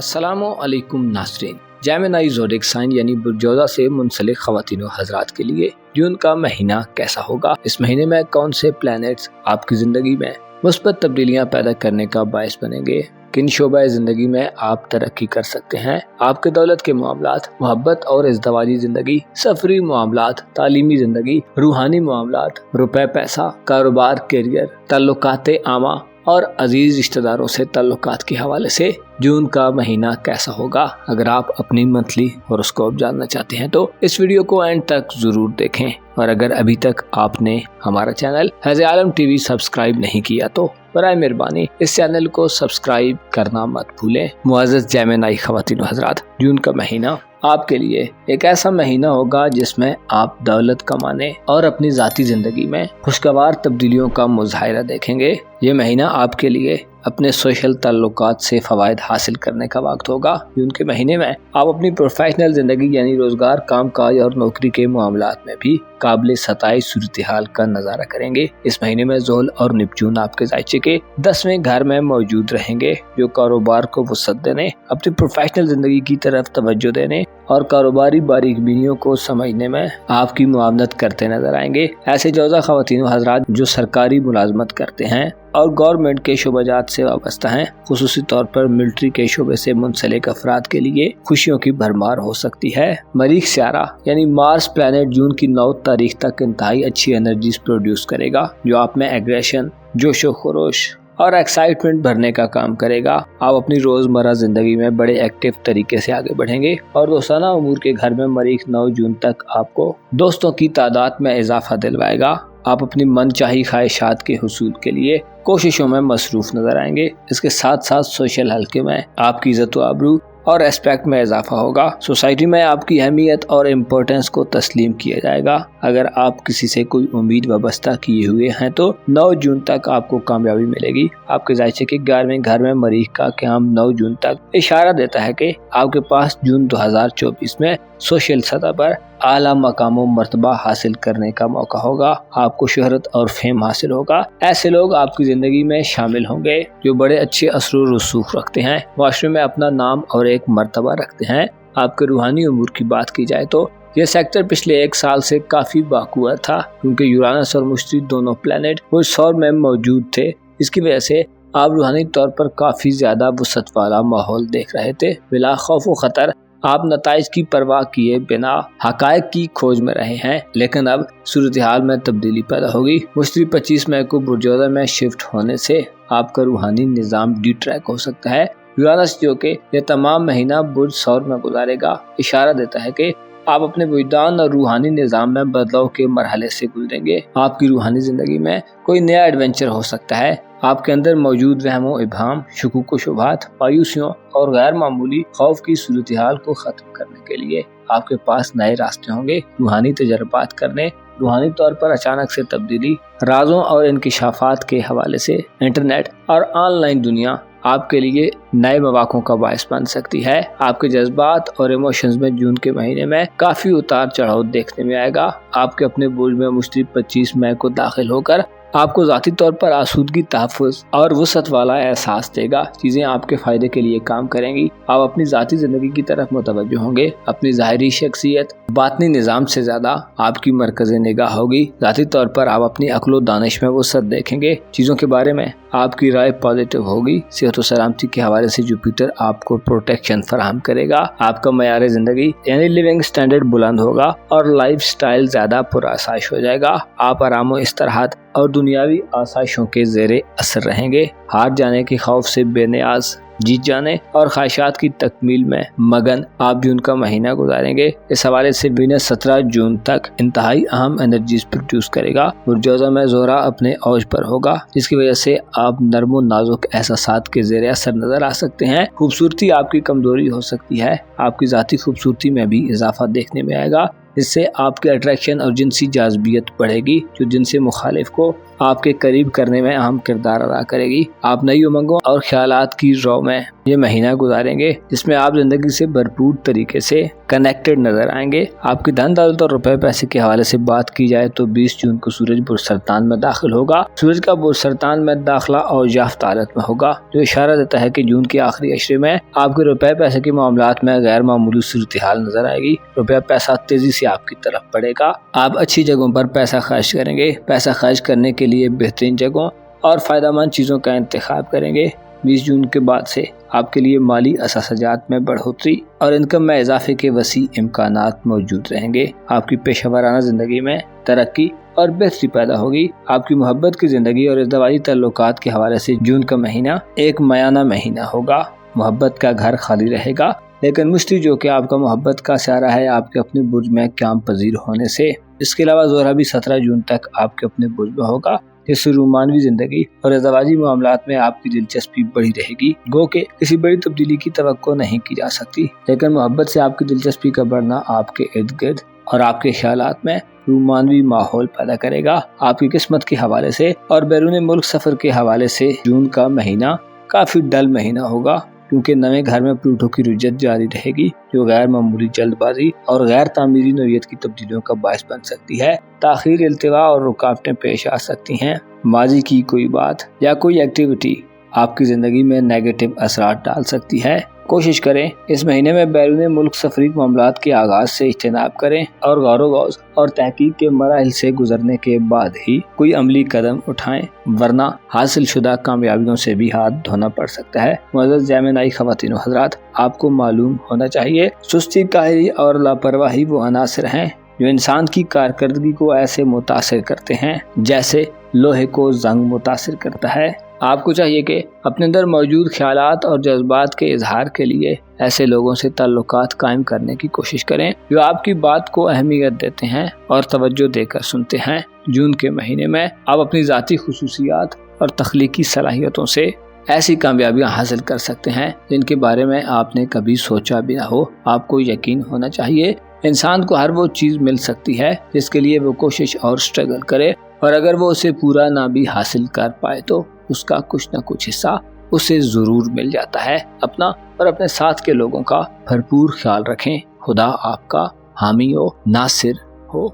अस्सलामुअलैकुम नाज़रीन। Gemini zodiac sign यानी बुर्जोज़ा से मुंसलिक ख़वातीन व हज़रात के लिए जून का महीना कैसा होगा, इस महीने में कौन से प्लैनेट्स आपकी ज़िंदगी में मुस्बत तब्दीलियाँ पैदा करने का बायस बनेंगे, किन शोबे ज़िंदगी में आप तरक्की कर सकते हैं, आपके दौलत के मामलात, मोहब्बत और इज़दवाजी ज़िंदगी, सफरी मामलात, तालीमी ज़िंदगी, रूहानी मामलात, रुपए पैसा, कारोबार, कैरियर, ताल्लुकात आमा और अजीज रिश्तेदारों से ताल्लुकात के हवाले से जून का महीना कैसा होगा। अगर आप अपनी मंथली हॉरोस्कोप जानना चाहते हैं तो इस वीडियो को एंड तक जरूर देखें, और अगर अभी तक आपने हमारा channel has Alam TV subscribe नहीं किया तो बराए मेहरबानी इस चैनल को सब्सक्राइब करना मत भूलें। मुअज़्ज़ज़ जेमिनी ख़वातीन व हज़रात, जून का महीना आपके लिए एक ऐसा महीना होगा जिसमें आप दौलत कमाने और अपनी ज़ाती ज़िंदगी में खुशगवार तब्दीलियों का मुज़ाहिरा देखेंगे। ये महीना आपके लिए अपने सोशल ताल्लुकात से फ़वाइद हासिल करने का वक्त होगा। जून के महीने में आप अपनी प्रोफेशनल ज़िंदगी यानी रोज़गार, काम काज और नौकरी के मामलात में भी काबिल सताई सूरत हाल का नज़ारा करेंगे। इस महीने में ज़ोल और निपचून आपके ज़ायचे के 10वें घर में मौजूद रहेंगे, जो कारोबार को वसअत देने, अपनी प्रोफेशनल ज़िंदगी की तरफ तवज्जो देने और कारोबारी बारीकबीनियों को समझने में आपकी मुआवनत करते नजर आएंगे। ऐसे जोज़ा ख़वातीन व हज़रात जो सरकारी मुलाजमत करते हैं और गवर्नमेंट के शोबाजात से वाबस्ता हैं, खुसूसी तौर पर मिलिट्री के शोबे से मुंसलिक अफराद के लिए खुशियों की भरमार हो सकती है। मरीख सियारा यानी मार्स प्लैनेट जून की 9 तारीख तक इंतहाई अच्छी एनर्जीज प्रोड्यूस करेगा, जो आप में एग्रेशन, जोशो खरोश और एक्साइटमेंट भरने का काम करेगा। आप अपनी रोजमर्रा जिंदगी में बड़े एक्टिव तरीके से आगे बढ़ेंगे और दोस्ताना उमूर के घर में मरीख 9 जून तक आपको दोस्तों की तादाद में इजाफा दिलवाएगा। आप अपनी मन चाही ख्वाहिशात के हुसूल के लिए कोशिशों में मसरूफ नजर आएंगे। इसके साथ साथ सोशल हल्के में आपकी इज्जत व आबरू और रेस्पेक्ट में इजाफा होगा। सोसाइटी में आपकी अहमियत और इम्पोर्टेंस को तस्लीम किया जाएगा। अगर आप किसी से कोई उम्मीद वाबस्ता किए हुए हैं तो 9 जून तक आपको कामयाबी मिलेगी। आपके ज़ायचे के 11वें घर में मरीख का क़याम 9 जून तक इशारा देता है कि आपके पास जून 2024 में सोशल सतह पर आला मकाम मर्तबा हासिल करने का मौका होगा। आपको शोहरत और फेम हासिल होगा। ऐसे लोग आपकी जिंदगी में शामिल होंगे जो बड़े अच्छे असर व रसूख रखते हैं, माशरे में अपना नाम और एक मर्तबा रखते हैं। आपके रूहानी उमूर की बात की जाए तो यह सेक्टर पिछले 1 साल से काफी बाकुआ था, क्योंकि यूरानस और मुश्तरी दोनों प्लैनेट वो सौर में मौजूद थे। इसकी वजह से आप रूहानी तौर पर काफी ज्यादा वसअत वाला माहौल देख रहे थे। बिला खौफ व खतर आप नताइज की परवाह किए बिना हकायक की खोज में रहे हैं, लेकिन अब सूरत हाल में तब्दीली पैदा होगी। मुश्तरी 25 मई को बुर्जोज़ा में शिफ्ट होने से आपका रूहानी निज़ाम डी ट्रैक हो सकता है। यूरानस जो कि यह तमाम महीना बुर्ज सौर में गुजारेगा, इशारा देता है कि आप अपने विजदान और रूहानी निज़ाम में बदलाव के मरहले से गुजरेंगे। आपकी रूहानी जिंदगी में कोई नया एडवेंचर हो सकता है। आपके अंदर मौजूद वहमो इबहाम, शुकूक व शुबहात, मायूसियों और गैर मामूली खौफ की सूरत हाल को खत्म करने के लिए आपके पास नए रास्ते होंगे। रूहानी तजर्बात करने, रूहानी तौर पर अचानक से तब्दीली, राजों और इंकिशाफात के हवाले से इंटरनेट और ऑनलाइन दुनिया आपके लिए नए मौक़ों का बायस बन सकती है। आपके जज्बात और इमोशंस में जून के महीने में काफी उतार चढ़ाव देखने में आएगा। आपके अपने बुर्ज में मुश्तरी 25 मई को दाखिल होकर आपको ज़ाती तौर पर आसूदगी, तहफ़्फ़ुज़ और वसअत वाला एहसास देगा। चीज़ें आपके फ़ायदे के लिए काम करेंगी। आप अपनी ज़ाती ज़िंदगी की तरफ मुतवज्जो होंगे। अपनी ज़ाहिरी शख्सियत बातनी निज़ाम से ज़्यादा आपकी मरकज़े निगाह होगी। ज़ाती तौर पर आप अपनी अक्ल व दानिश में वसअत देखेंगे। चीज़ों के बारे में आपकी राय पॉजिटिव होगी। सेहत व सलामती के हवाले से जुपिटर आपको प्रोटेक्शन फराहम करेगा। आपका मयार ज़िंदगी यानी लिविंग स्टैंडर्ड बुलंद होगा और लाइफ स्टाइल ज़्यादा पुरआसाइश हो जाएगा। आप आराम व इस्तराहत और दुनियावी आसाइशों के ज़ेरे असर रहेंगे। हार जाने के खौफ से बेनियाज जीत जाने और ख्वाहिशात की तकमील में मगन आप जून का महीना गुजारेंगे। इस हवाले से वीनस 17 जून तक इंतहाई अहम एनर्जीज प्रोड्यूस करेगा। बुर्जोज़ा में ज़ोहरा अपने औज पर होगा, जिसकी वजह से आप नर्म व नाजुक एहसासात के ज़ेरे असर नजर आ सकते हैं। खूबसूरती आपकी कमजोरी हो सकती है। आपकी ज़ाती खूबसूरती में भी इजाफा देखने में आएगा। इससे आपके अट्रैक्शन और जिनसी जाज़बियत बढ़ेगी, जो जिनसे मुखालिफ को آپ के करीब करने में अहम किरदार अदा करेगी। आप नई उमंगों और ख्यालात की रौ में ये महीना गुजारेंगे जिसमें आप जिंदगी से भरपूर तरीके से कनेक्टेड नजर आएंगे। आपकी धन दौलत और रुपए पैसे के हवाले से बात की जाए तो 20 जून को सूरज बुर्ज सरतान में दाखिल होगा। सूरज का बुर्ज सरतान में दाखिला और याफ्त हालत में होगा, जो इशारा देता है कि जून के आखिरी अशरे में आपके रुपए पैसे के मामलात में गैर मामूली सूरत हाल नजर आएगी। रुपया पैसा तेजी से आपकी तरफ बढ़ेगा। आप अच्छी जगहों पर पैसा खर्च करेंगे। पैसा खर्च करने के लिए बेहतरीन जगहों और फायदेमंद चीजों का इंतखाब करेंगे। 20 जून के बाद से आपके लिए माली असासजात में बढ़ोतरी और इनकम में इजाफे के वसी इम्कानात मौजूद रहेंगे। आपकी पेशेवराना जिंदगी में तरक्की और बेहतरी पैदा होगी। आपकी मोहब्बत की जिंदगी और इज़्दवाजी ताल्लुकात के हवाले से जून का महीना एक मयाना महीना होगा। मोहब्बत का घर खाली रहेगा, लेकिन मुश्ती जो कि आपका मोहब्बत का सहारा है आपके अपने बुर्ज में क्याम पजीर होने से। इसके अलावा ज़ोहरा भी 17 जून तक आपके अपने बुर्ज में होगा, जिससे रूमानवी जिंदगी और इज़्दवाजी मामलात में आपकी दिलचस्पी बढ़ी रहेगी। गो के किसी बड़ी तब्दीली की तवक्को नहीं की जा सकती, लेकिन मोहब्बत से आपकी दिलचस्पी का बढ़ना आपके इर्द गिर्द और आपके ख्यालात में रूमानवी माहौल पैदा करेगा। आपकी किस्मत के हवाले से और बैरून मुल्क सफर के हवाले से जून का महीना काफी डल महीना होगा, क्योंकि नए घर में प्लूटो की रुजत जारी रहेगी, जो गैर मामूली जल्दबाजी और गैर तामीरी नौयत की तब्दीलियों का बायस बन सकती है। ताखीर, इल्तिवा और रुकावटें पेश आ सकती हैं। माजी की कोई बात या कोई एक्टिविटी आपकी ज़िंदगी में नेगेटिव असरात डाल सकती है। कोशिश करें इस महीने में बैरून मुल्क सफरी मामलात के आगाज से इज्तनाब करें और गौर-व-गौज़ और तहकीक के मराहिल से गुजरने के बाद ही कोई अमली कदम उठाएं, वरना हासिल शुदा कामयाबियों से भी हाथ धोना पड़ सकता है। मुअज़्ज़ज़ जेमिनी ख़वातीन व हज़रात, आपको मालूम होना चाहिए सुस्ती, काहली और लापरवाही वो अनासर हैं जो इंसान की कारकर्दगी को ऐसे मुतासिर करते हैं जैसे लोहे को जंग मुतासिर करता है। आपको चाहिए कि अपने अंदर मौजूद ख्यालात और जज्बात के इजहार के लिए ऐसे लोगों से ताल्लुकात कायम करने की कोशिश करें जो आपकी बात को अहमियत देते हैं और तवज्जो देकर सुनते हैं। जून के महीने में आप अपनी ज़ाती खुसूसियात और तख्लीकी सलाहियतों से ऐसी कामयाबियां हासिल कर सकते हैं जिनके बारे में आपने कभी सोचा भी ना हो। आपको यकीन होना चाहिए इंसान को हर वो चीज़ मिल सकती है जिसके लिए वो कोशिश और स्ट्रगल करे, और अगर वो उसे पूरा ना भी हासिल कर पाए तो उसका कुछ न कुछ हिस्सा उसे ज़रूर मिल जाता है। अपना और अपने साथ के लोगों का भरपूर ख्याल रखें। खुदा आपका हामी हो, नासिर हो।